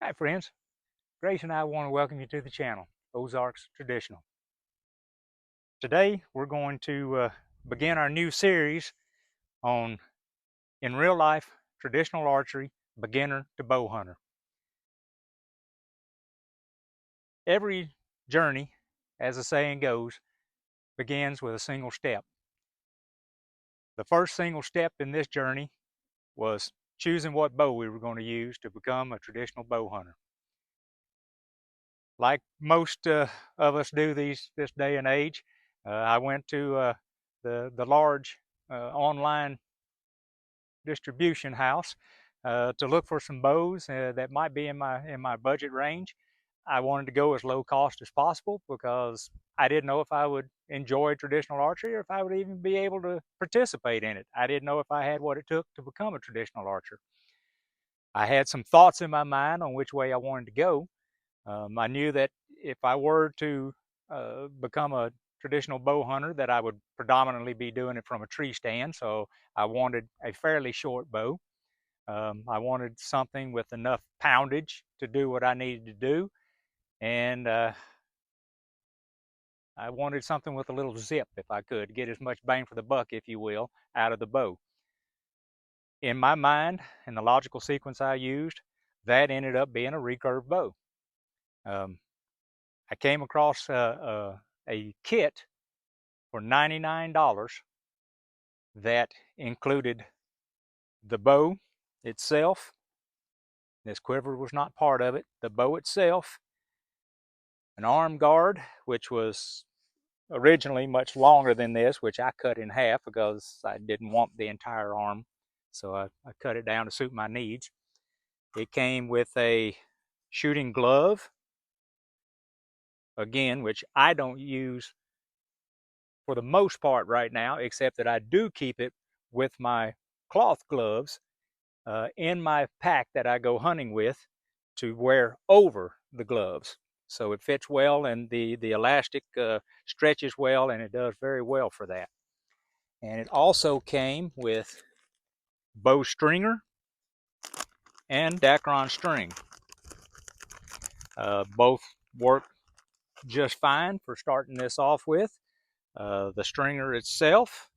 Hi friends, Grace and I want to welcome you to the channel, Ozarks Traditional. Today we're going to begin our new series on in real life traditional archery, beginner to bow hunter. Every journey, as the saying goes, begins with a single step. The first single step in this journey was choosing what bow we were going to use to become a traditional bow hunter. Like most of us do this day and age, I went to the large online distribution house to look for some bows that might be in my budget range. I wanted to go as low cost as possible because I didn't know if I would enjoy traditional archery or if I would even be able to participate in it. I didn't know if I had what it took to become a traditional archer. I had some thoughts in my mind on which way I wanted to go. I knew that if I were to become a traditional bow hunter, that I would predominantly be doing it from a tree stand. So I wanted a fairly short bow. I wanted something with enough poundage to do what I needed to do. And I wanted something with a little zip, if I could, get as much bang for the buck, if you will, out of the bow. In my mind, in the logical sequence I used, that ended up being a recurve bow. I came across a kit for $99 that included the bow itself. This quiver was not part of it. The bow itself, an arm guard, which was originally much longer than this, which I cut in half because I didn't want the entire arm. So I cut it down to suit my needs. It came with a shooting glove, again, which I don't use for the most part right now, except that I do keep it with my cloth gloves in my pack that I go hunting with to wear over the gloves. So it fits well, and the elastic stretches well, and it does very well for that. And it also came with bow stringer and Dacron string. Both work just fine for starting this off with. The stringer itself,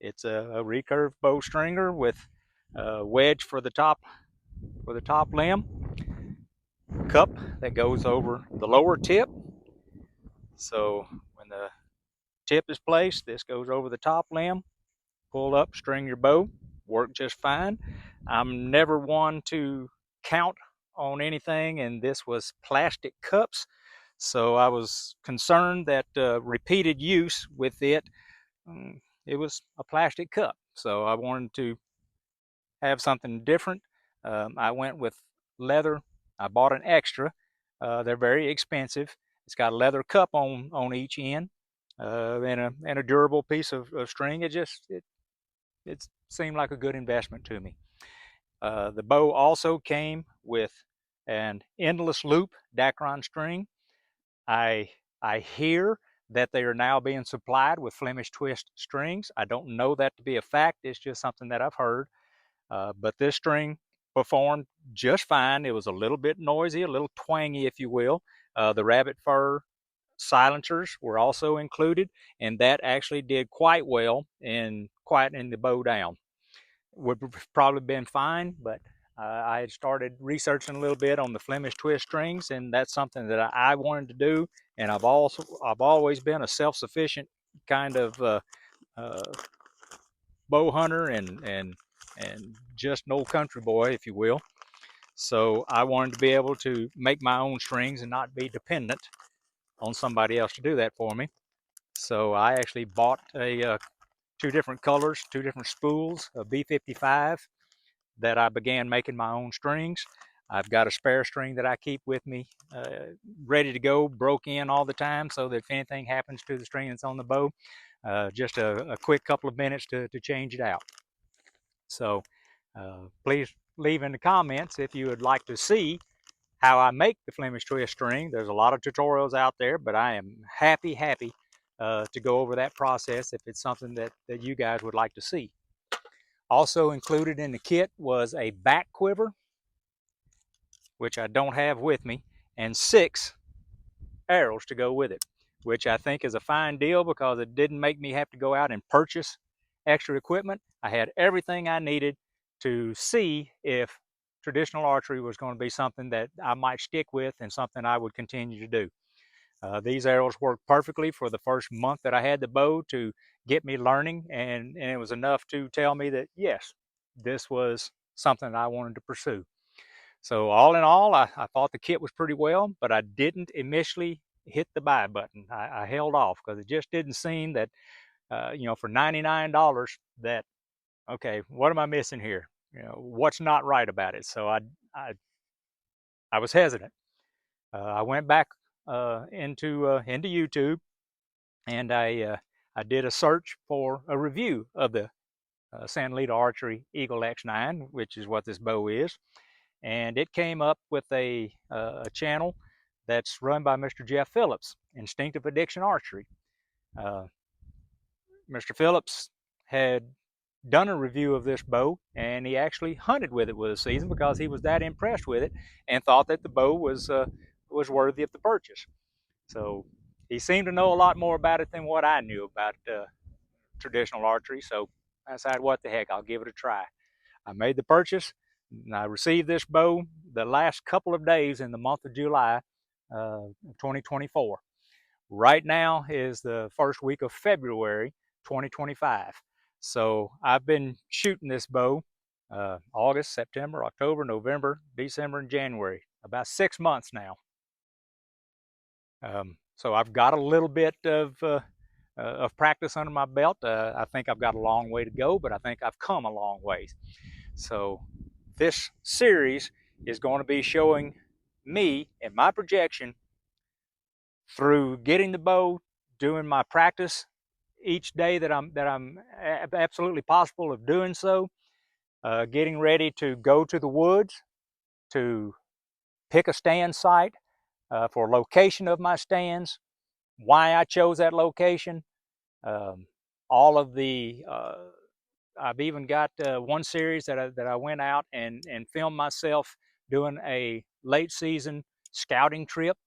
it's a recurve bow stringer with a wedge for the top limb, cup that goes over the lower tip. So when the tip is placed, this goes over the top limb, pull up, string your bow, work just fine. I'm never one to count on anything, and this was plastic cups, so I was concerned that repeated use with it, it was a plastic cup, so I wanted to have something different. I went with leather. I bought an extra. They're very expensive. It's got a leather cup on each end, and a durable piece of string. It seemed like a good investment to me. The bow also came with an endless loop Dacron string. I hear that they are now being supplied with Flemish twist strings. I don't know that to be a fact. It's just something that I've heard. But this string performed just fine. It was a little bit noisy, a little twangy, if you will. The rabbit fur silencers were also included, and that actually did quite well in quietening the bow down. Would have probably been fine, but I had started researching a little bit on the Flemish twist strings, and that's something that I wanted to do. And I've always been a self-sufficient kind of bow hunter and just an old country boy, if you will. So I wanted to be able to make my own strings and not be dependent on somebody else to do that for me. So I actually bought two different colors, two different spools of B55 that I began making my own strings. I've got a spare string that I keep with me, ready to go, broke in all the time, so that if anything happens to the string that's on the bow, just a quick couple of minutes to change it out. So please leave in the comments if you would like to see how I make the Flemish twist string. There's a lot of tutorials out there, but I am happy to go over that process if it's something that you guys would like to see. Also included in the kit was a back quiver which I don't have with me, and 6 arrows to go with it, which I think is a fine deal because it didn't make me have to go out and purchase extra equipment. I had everything I needed to see if traditional archery was going to be something that I might stick with and something I would continue to do. These arrows worked perfectly for the first month that I had the bow to get me learning, and it was enough to tell me that yes, this was something that I wanted to pursue. So all in all, I thought the kit was pretty well, but I didn't initially hit the buy button. I held off because it just didn't seem that, for $99 that, okay, what am I missing here? What's not right about it? So I was hesitant. I went back into YouTube, and I did a search for a review of the Sanlida Archery Eagle X9, which is what this bow is, and it came up with a channel that's run by Mr. Jeff Phillips, Instinctive Addiction Archery. Mr. Phillips had done a review of this bow, and he actually hunted with it with a season because he was that impressed with it and thought that the bow was worthy of the purchase. So he seemed to know a lot more about it than what I knew about traditional archery. So I decided, what the heck, I'll give it a try. I made the purchase, and I received this bow the last couple of days in the month of July 2024. Right now is the first week of February 2025. So I've been shooting this bow August, September, October, November, December, and January, about 6 months now. So I've got a little bit of practice under my belt. I think I've got a long way to go, but I think I've come a long ways. So this series is going to be showing me and my projection through getting the bow, doing my practice each day that I'm absolutely possible of doing so, getting ready to go to the woods to pick a stand site for location of my stands, why I chose that location, all of the I've even got one series that I went out and filmed myself doing a late season scouting trip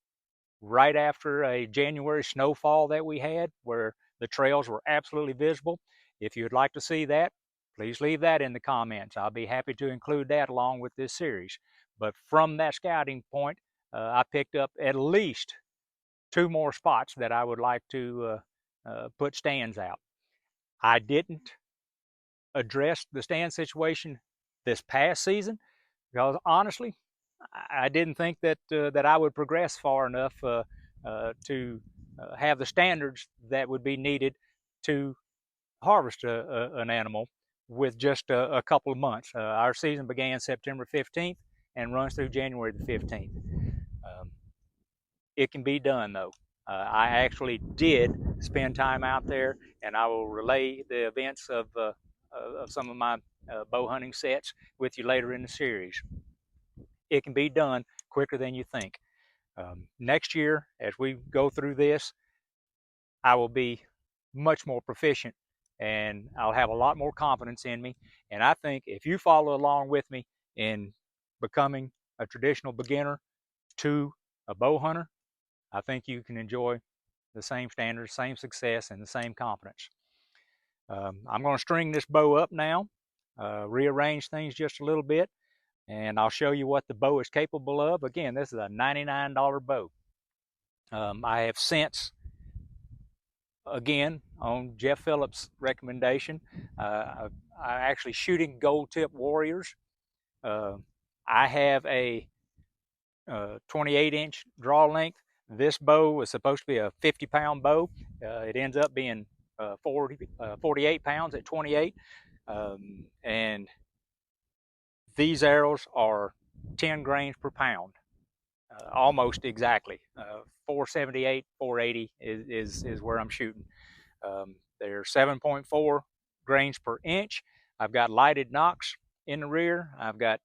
right after a January snowfall that we had, where the trails were absolutely visible. If you'd like to see that, please leave that in the comments. I'll be happy to include that along with this series. But from that scouting point, I picked up at least 2 more spots that I would like to put stands out. I didn't address the stand situation this past season because honestly, I didn't think that that I would progress far enough to have the standards that would be needed to harvest an animal with just a couple of months. Our season began September 15th and runs through January the 15th. It can be done though. I actually did spend time out there, and I will relay the events of some of my bow hunting sets with you later in the series. It can be done quicker than you think. Next year, as we go through this, I will be much more proficient, and I'll have a lot more confidence in me. And I think if you follow along with me in becoming a traditional beginner to a bow hunter, I think you can enjoy the same standards, same success, and the same confidence. I'm going to string this bow up now, rearrange things just a little bit, and I'll show you what the bow is capable of. Again, this is a $99 bow. I have since, again, on Jeff Phillips' recommendation, I'm actually shooting gold tip warriors. I have a 28-inch draw length. This bow was supposed to be a 50-pound bow. It ends up being 48 pounds at 28. And these arrows are 10 grains per pound, almost exactly. 478, 480 is where I'm shooting. They're 7.4 grains per inch. I've got lighted nocks in the rear. I've got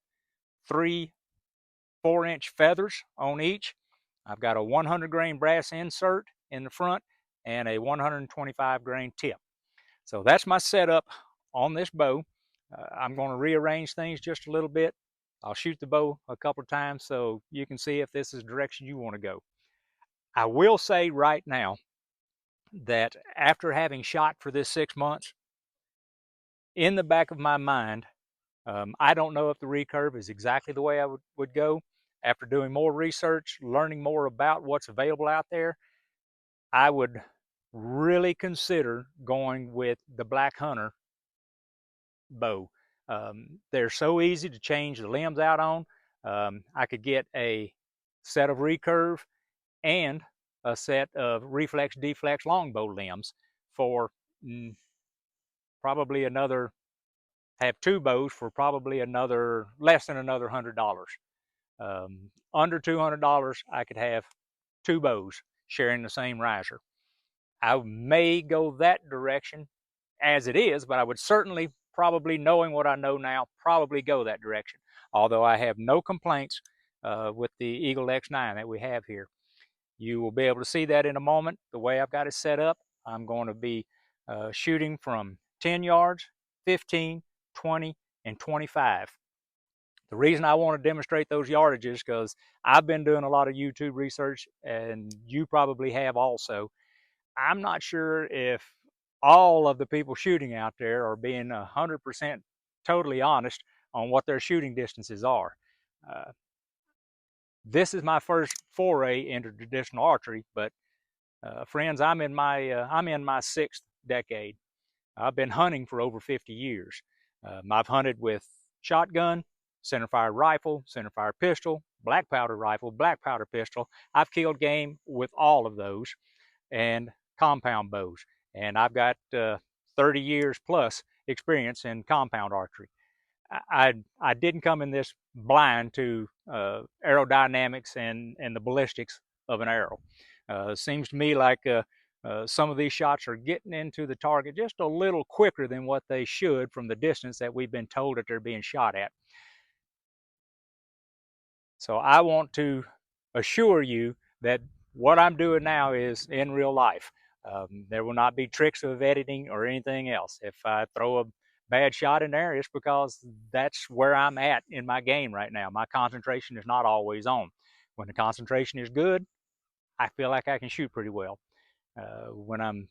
3 4-inch feathers on each. I've got a 100 grain brass insert in the front and a 125 grain tip. So that's my setup on this bow. I'm going to rearrange things just a little bit I'll shoot the bow a couple of times so you can see if this is the direction you want to go. I will say right now that after having shot for this 6 months, in the back of my mind, I don't know if the recurve is exactly the way I would go. After doing more research, learning more about what's available out there, I would really consider going with the Black Hunter bow. They're so easy to change the limbs out on. I could get a set of recurve and a set of reflex deflex longbow limbs for probably another, have two bows for probably another, less than another $100. Under $200, I could have two bows sharing the same riser. I may go that direction as it is, but I would certainly, probably knowing what I know now, probably go that direction. Although I have no complaints with the Eagle X9 that we have here. You will be able to see that in a moment. The way I've got it set up, I'm going to be shooting from 10 yards, 15, 20, and 25. The reason I want to demonstrate those yardages is because I've been doing a lot of YouTube research, and you probably have also. I'm not sure if all of the people shooting out there are being 100% totally honest on what their shooting distances are. This is my first foray into traditional archery, but friends, I'm in my sixth decade. I've been hunting for over 50 years. I've hunted with shotgun, centerfire rifle, centerfire pistol, black powder rifle, black powder pistol. I've killed game with all of those, and compound bows. And I've got 30 years plus experience in compound archery. I didn't come in this blind to aerodynamics and the ballistics of an arrow. Seems to me like some of these shots are getting into the target just a little quicker than what they should from the distance that we've been told that they're being shot at. So I want to assure you that what I'm doing now is in real life. There will not be tricks of editing or anything else. If I throw a bad shot in there, it's because that's where I'm at in my game right now. My concentration is not always on. When the concentration is good, I feel like I can shoot pretty well. When I'm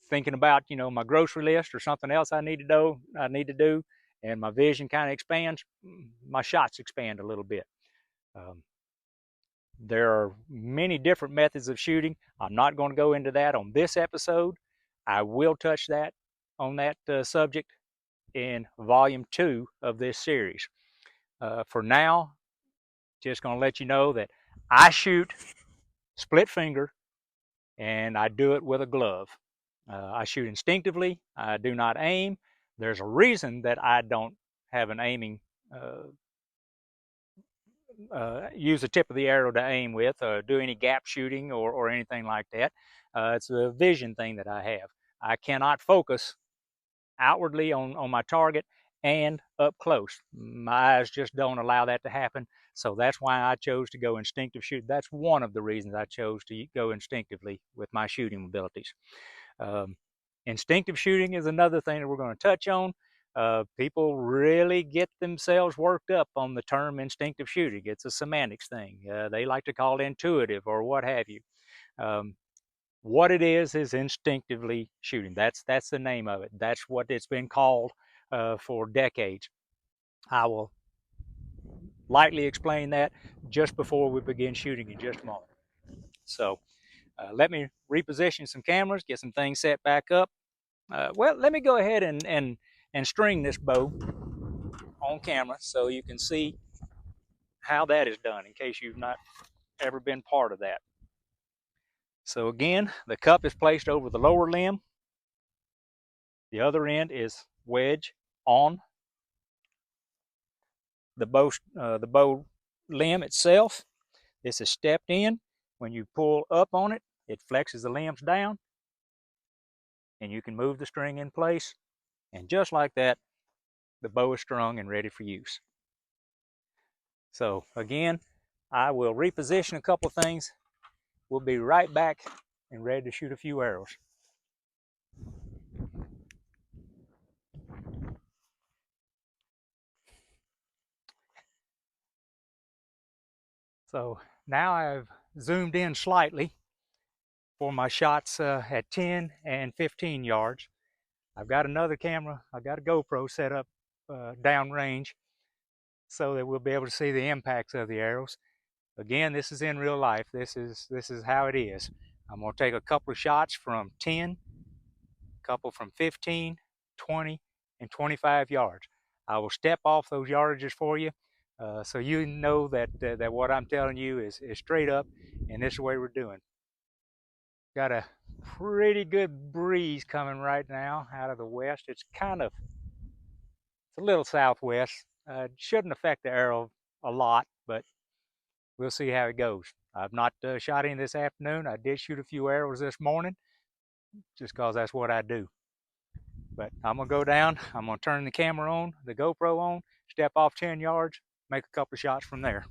thinking about, my grocery list or something else I need to do, and my vision kind of expands, my shots expand a little bit. There are many different methods of shooting. I'm not going to go into that on this episode. I will touch that on that subject in volume 2 of this series. For now, just going to let you know that I shoot split finger, and I do it with a glove. I shoot instinctively. I do not aim. There's a reason that I don't have an aiming use the tip of the arrow to aim with, do any gap shooting or anything like that. It's a vision thing that I have. I cannot focus outwardly on my target and up close. My eyes just don't allow that to happen. So that's why I chose to go instinctive shooting. That's one of the reasons I chose to go instinctively with my shooting abilities. Instinctive shooting is another thing that we're going to touch on. People really get themselves worked up on the term instinctive shooting. It's a semantics thing. They like to call it intuitive or what have you. What it is instinctively shooting. That's the name of it. That's what it's been called for decades. I will lightly explain that just before we begin shooting in just a moment. So let me reposition some cameras, get some things set back up. Well, let me go ahead and string this bow on camera so you can see how that is done in case you've not ever been part of that. So again, the cup is placed over the lower limb. The other end is wedged on the bow limb itself. This is stepped in. When you pull up on it, it flexes the limbs down, and you can move the string in place. And just like that, the bow is strung and ready for use. So again, I will reposition a couple of things. We'll be right back and ready to shoot a few arrows. So now I've zoomed in slightly for my shots at 10 and 15 yards. I've got another camera, I've got a GoPro set up downrange so that we'll be able to see the impacts of the arrows. Again, this is in real life. This is how it is. I'm going to take a couple of shots from 10, a couple from 15, 20, and 25 yards. I will step off those yardages for you so you know that what I'm telling you is straight up, and this is the way we're doing. Got a pretty good breeze coming right now out of the west. It's a little southwest. Shouldn't affect the arrow a lot, but we'll see how it goes. I've not shot any this afternoon. I did shoot a few arrows this morning just because that's what I do. But I'm going to go down. I'm going to turn the camera on, the GoPro on, step off 10 yards, make a couple of shots from there.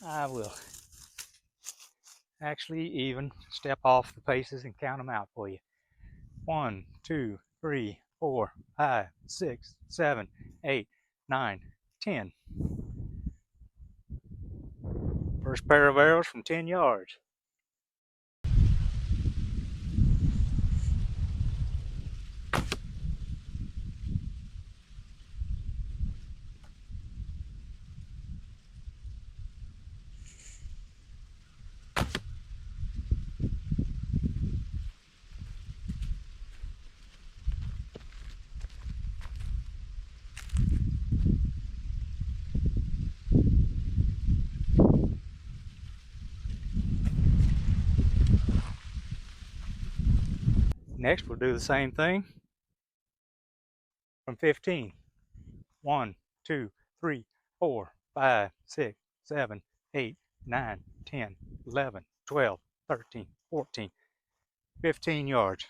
I will actually even step off the paces and count them out for you. 1, 2, 3, 4, 5, 6, 7, 8, 9, 10. First pair of arrows from 10 yards. Next, we'll do the same thing from 15. 1, 2, 3, 4, 5, 6, 7, 8, 9, 10, 11, 12, 13, 14, 15 yards.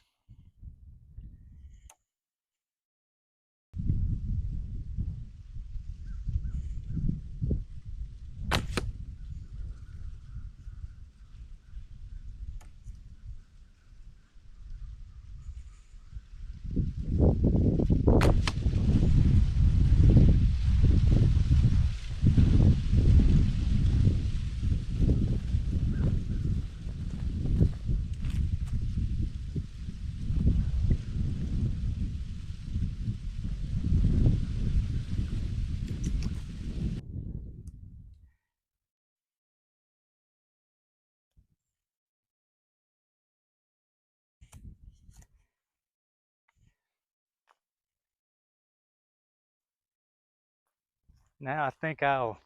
Now I think I'll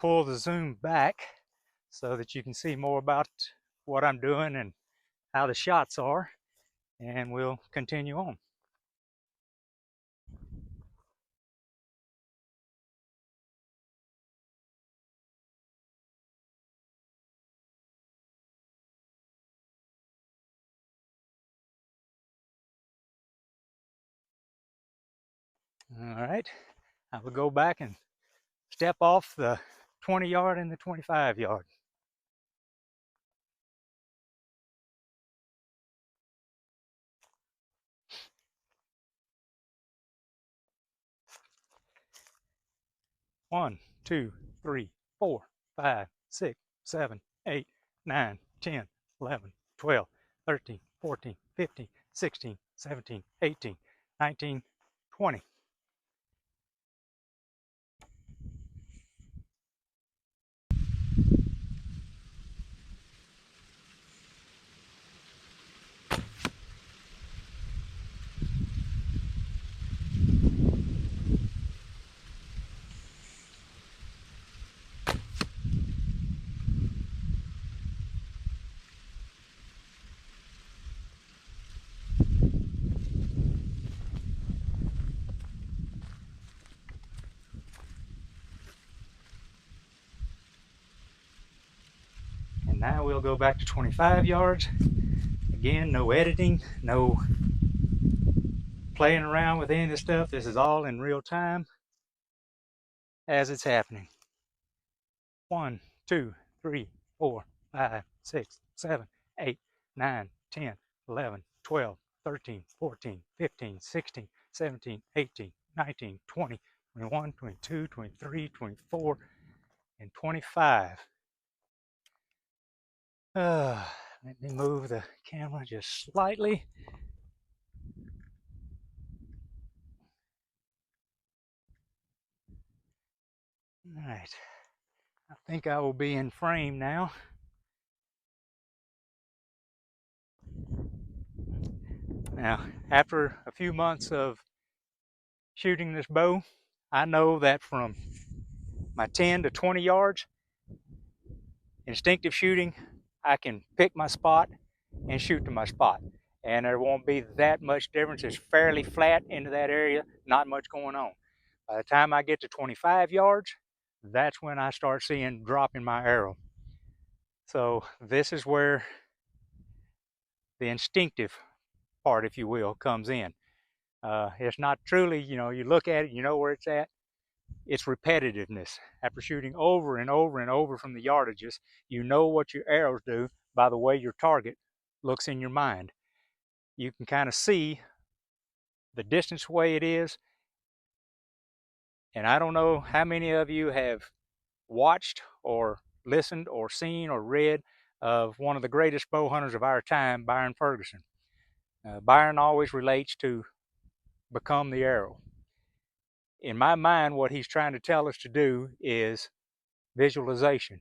pull the zoom back so that you can see more about what I'm doing and how the shots are, and we'll continue on. All right, I will go back and step off the 20 yard and the 25 yard. One, 2, 3, 4, 5, 6, 7, 8, 9, 10, 11, 12, 13, 14, 15, 16, 17, 18, 19, 20. And now we'll go back to 25 yards. Again, no editing, no playing around with any of this stuff. This is all in real time as it's happening. 1, 2, 3, 4, 5, 6, 7, 8, 9, 10, 11, 12, 13, 14, 15, 16, 17, 18, 19, 20, 21, 22, 23, 24, and 25. Let me move the camera just slightly. All right, I think I will be in frame now. Now, after a few months of shooting this bow, I know that from my 10 to 20 yards, instinctive shooting, I can pick my spot and shoot to my spot. And there won't be that much difference. It's fairly flat into that area, not much going on. By the time I get to 25 yards, that's when I start seeing drop in my arrow. So this is where the instinctive part, if you will, comes in. It's not truly, you look at it, you know where it's at. It's repetitiveness. After shooting over and over and over from the yardages, you know what your arrows do by the way your target looks in your mind. You can kind of see the distance way it is. And I don't know how many of you have watched or listened or seen or read of one of the greatest bow hunters of our time, Byron Ferguson. Byron always relates to become the arrow. In my mind, what he's trying to tell us to do is visualization.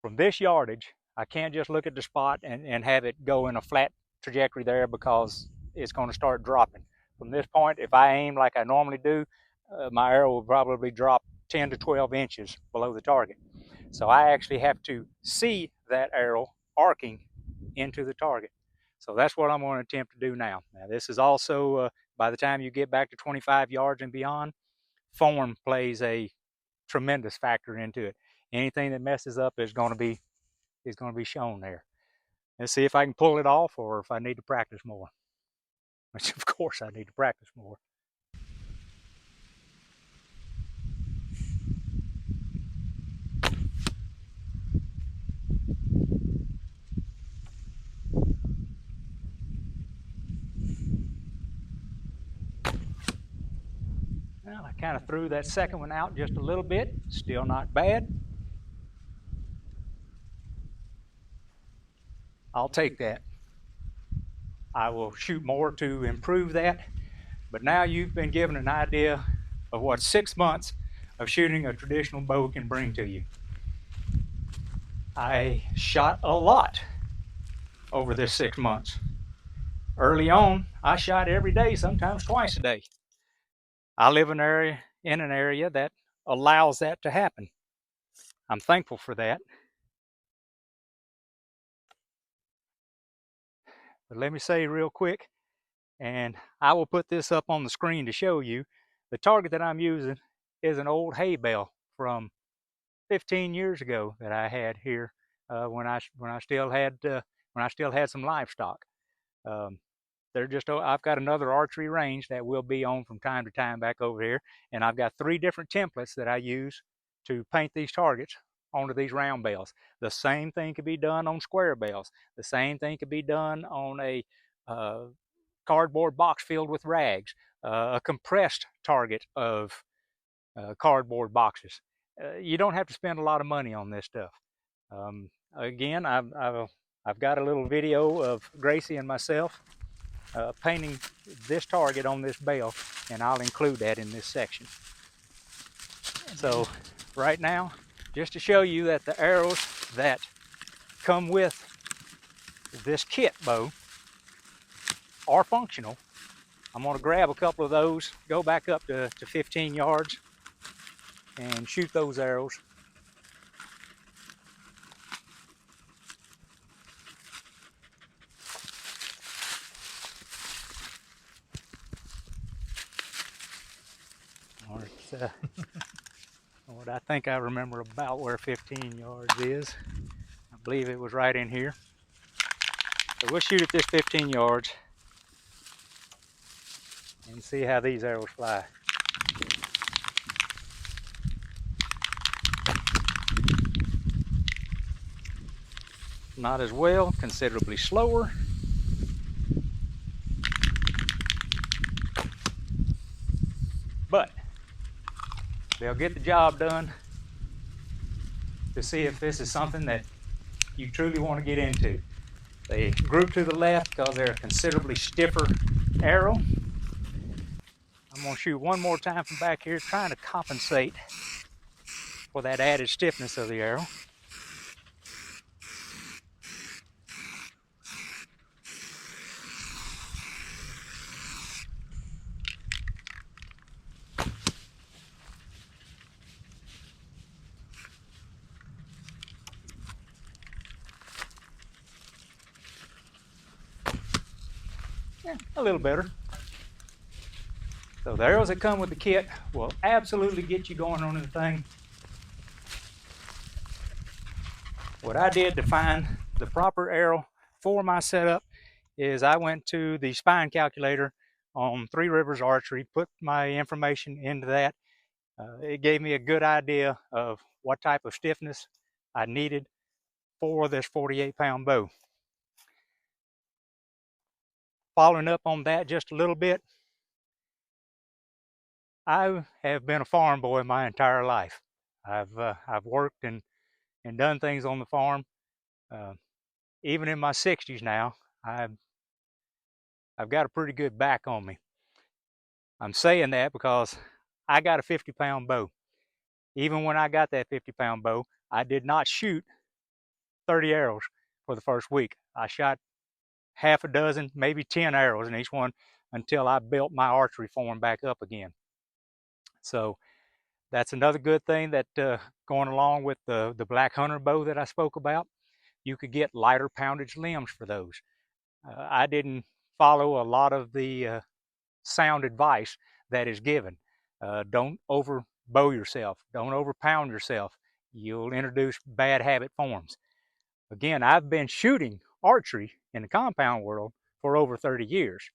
From this yardage, I can't just look at the spot and have it go in a flat trajectory there, because it's going to start dropping. From this point, if I aim like I normally do, my arrow will probably drop 10 to 12 inches below the target. So I actually have to see that arrow arcing into the target. So that's what I'm going to attempt to do now. Now this is also, by the time you get back to 25 yards and beyond, form plays a tremendous factor into it. Anything that messes up is going to be shown there. Let's see if I can pull it off, or if I need to practice more. Which of course I need to practice more. Well, I kind of threw that second one out just a little bit. Still not bad. I'll take that. I will shoot more to improve that. But now you've been given an idea of what 6 months of shooting a traditional bow can bring to you. I shot a lot over this 6 months. Early on, I shot every day, sometimes twice a day. I live in an area that allows that to happen. I'm thankful for that. But let me say real quick, and I will put this up on the screen to show you, the target that I'm using is an old hay bale from 15 years ago that I had here when I still had some livestock. I've got another archery range that we'll be on from time to time back over here, and I've got 3 different templates that I use to paint these targets onto these round bales. The same thing could be done on square bales. The same thing could be done on a cardboard box filled with rags, a compressed target of cardboard boxes. You don't have to spend a lot of money on this stuff. Again, I've got a little video of Gracie and myself painting this target on this bale, and I'll include that in this section. So right now, just to show you that the arrows that come with this kit bow are functional, I'm going to grab a couple of those, go back up to 15 yards, and shoot those arrows. Lord, I think I remember about where 15 yards is. I believe it was right in here. So we'll shoot at this 15 yards. and see how these arrows fly. Not as well, considerably slower. But they'll get the job done to see if this is something that you truly want to get into. They group to the left because they're a considerably stiffer arrow. I'm going to shoot one more time from back here, trying to compensate for that added stiffness of the arrow. Yeah, a little better. So the arrows that come with the kit will absolutely get you going on the thing. What I did to find the proper arrow for my setup is I went to the spine calculator on Three Rivers Archery, put my information into that. It gave me a good idea of what type of stiffness I needed for this 48-pound bow. Following up on that just a little bit, I have been a farm boy my entire life. I've worked and done things on the farm. Even in my 60s now, I've got a pretty good back on me. I'm saying that because I got a 50-pound bow. Even when I got that 50-pound bow, I did not shoot 30 arrows for the first week. I shot half a dozen, maybe 10 arrows in each one until I built my archery form back up again. So that's another good thing that going along with the black hunter bow that I spoke about, you could get lighter poundage limbs for those. I didn't follow a lot of the sound advice that is given. Don't over bow yourself. Don't over pound yourself. You'll introduce bad habit forms. Again, I've been shooting archery in the compound world for over 30 years.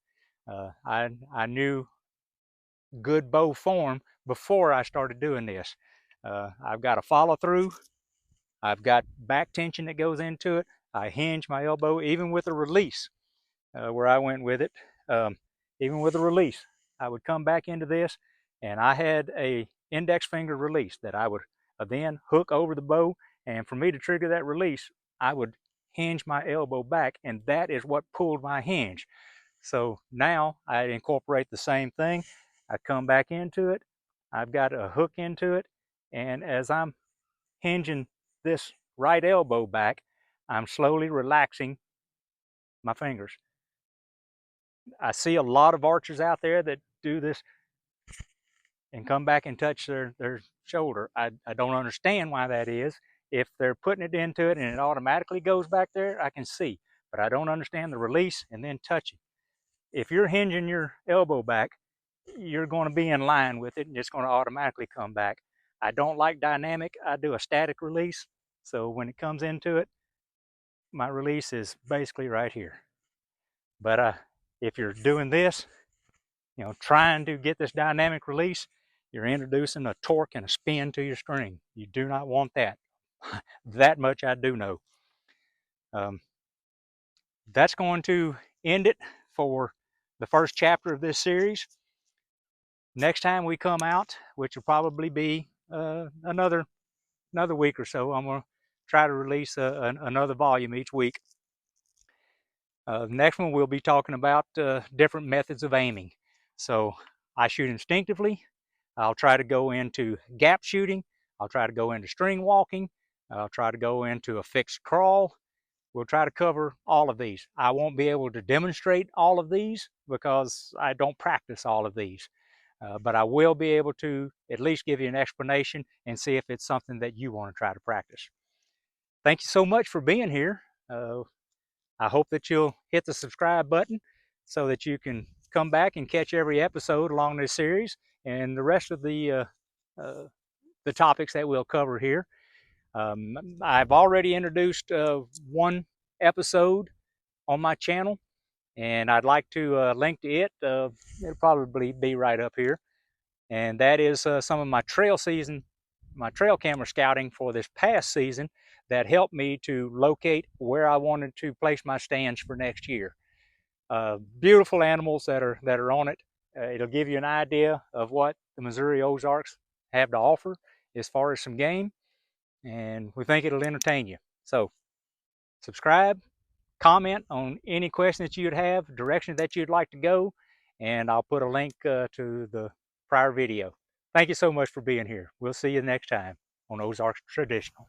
I knew good bow form before I started doing this. I've got a follow through. I've got back tension that goes into it. I hinge my elbow even with a release where I went with it. Even with a release, I would come back into this and I had a index finger release that I would then hook over the bow, and for me to trigger that release, I would hinge my elbow back, and that is what pulled my hinge. So now I incorporate the same thing. I come back into it, I've got a hook into it, and as I'm hinging this right elbow back, I'm slowly relaxing my fingers. I see a lot of archers out there that do this and come back and touch their shoulder. I don't understand why that is. If they're putting it into it and it automatically goes back there, I can see. But I don't understand the release and then touching. If you're hinging your elbow back, you're going to be in line with it and it's going to automatically come back. I don't like dynamic. I do a static release. So when it comes into it, my release is basically right here. But if you're doing this, trying to get this dynamic release, you're introducing a torque and a spin to your string. You do not want that. That much I do know. That's going to end it for the first chapter of this series. Next time we come out, which will probably be another week or so, I'm going to try to release another volume each week. The next one we'll be talking about different methods of aiming. So I shoot instinctively. I'll try to go into gap shooting. I'll try to go into string walking. I'll try to go into a fixed crawl. We'll try to cover all of these. I won't be able to demonstrate all of these because I don't practice all of these. But I will be able to at least give you an explanation and see if it's something that you want to try to practice. Thank you so much for being here. I hope that you'll hit the subscribe button so that you can come back and catch every episode along this series and the rest of the topics that we'll cover here. I've already introduced one episode on my channel, and I'd like to link to it. It'll probably be right up here, and that is some of my trail camera scouting for this past season that helped me to locate where I wanted to place my stands for next year. Beautiful animals that are on it. It'll give you an idea of what the Missouri Ozarks have to offer as far as some game, and we think it'll entertain you. So subscribe, comment on any question that you'd have, direction that you'd like to go, and I'll put a link to the prior video. Thank you so much for being here. We'll see you next time on Ozarks Traditional.